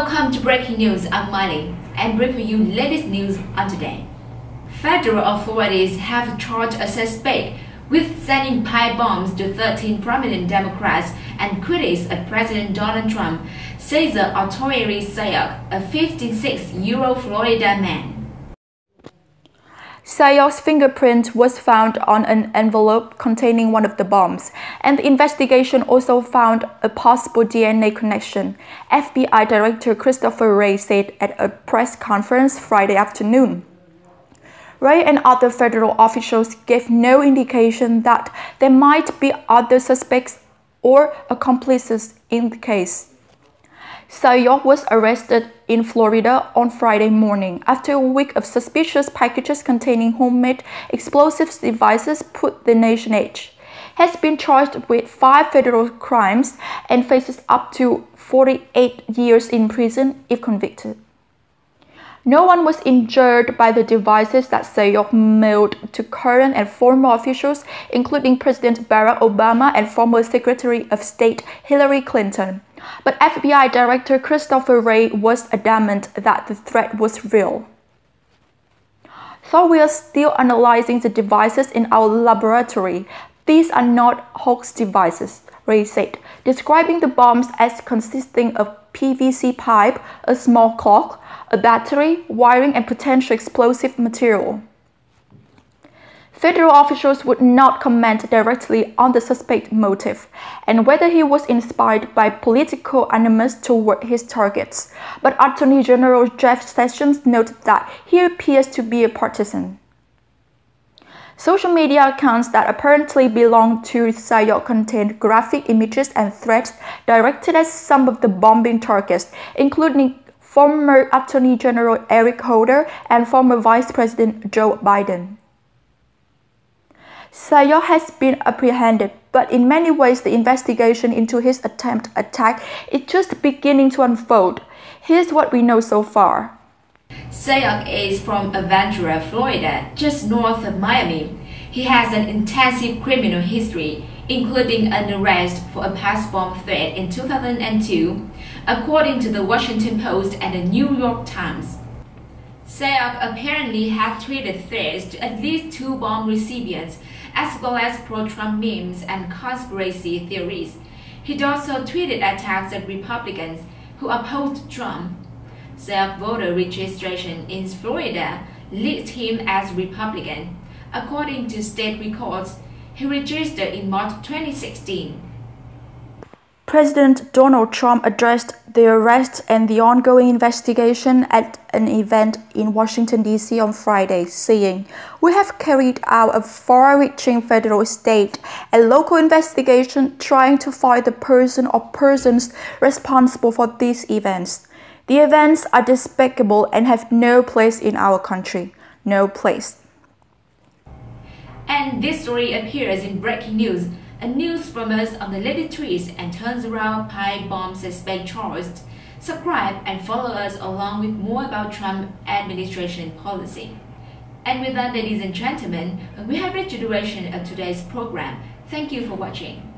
Welcome to Breaking News. I'm Miley and bring for you latest news on today. Federal authorities have charged a suspect with sending pipe bombs to 13 prominent Democrats and critics of President Donald Trump, says the authority Sayoc, a 56-year-old Florida man. Sayoc's fingerprint was found on an envelope containing one of the bombs, and the investigation also found a possible DNA connection, FBI Director Christopher Wray said at a press conference Friday afternoon. Wray and other federal officials gave no indication that there might be other suspects or accomplices in the case. Sayoc was arrested in Florida on Friday morning after a week of suspicious packages containing homemade explosive devices put the nation at edge. He has been charged with 5 federal crimes and faces up to 48 years in prison if convicted. No one was injured by the devices that Sayoc mailed to current and former officials, including President Barack Obama and former Secretary of State Hillary Clinton. But FBI Director Christopher Wray was adamant that the threat was real. "Though we are still analyzing the devices in our laboratory, these are not hoax devices," Wray said, describing the bombs as consisting of PVC pipe, a small clock, a battery, wiring, and potential explosive material. Federal officials would not comment directly on the suspect's motive and whether he was inspired by political animus toward his targets, but Attorney General Jeff Sessions noted that he appears to be a partisan. Social media accounts that apparently belonged to Sayoc contained graphic images and threats directed at some of the bombing targets, including former Attorney General Eric Holder and former Vice President Joe Biden. Sayoc has been apprehended, but in many ways the investigation into his attempted attack is just beginning to unfold. Here's what we know so far. Sayoc is from Aventura, Florida, just north of Miami. He has an intensive criminal history, including an arrest for a past bomb threat in 2002, according to the Washington Post and the New York Times. Sayoc apparently had tweeted threats to at least 2 bomb recipients, as well as pro-Trump memes and conspiracy theories. He'd also tweeted attacks at Republicans who opposed Trump. Sayoc voter registration in Florida lists him as Republican. According to state records, he registered in March 2016. President Donald Trump addressed the arrest and the ongoing investigation at an event in Washington, D.C. on Friday, saying, "We have carried out a far-reaching federal, state, and local investigation trying to find the person or persons responsible for these events. The events are despicable and have no place in our country. No place." And this story appears in Breaking News, a news from us on the latest twists and turns around pipe bomb suspect charged. Subscribe and follow us along with more about Trump administration policy. And with that, ladies and gentlemen, we have reached the duration of today's program. Thank you for watching.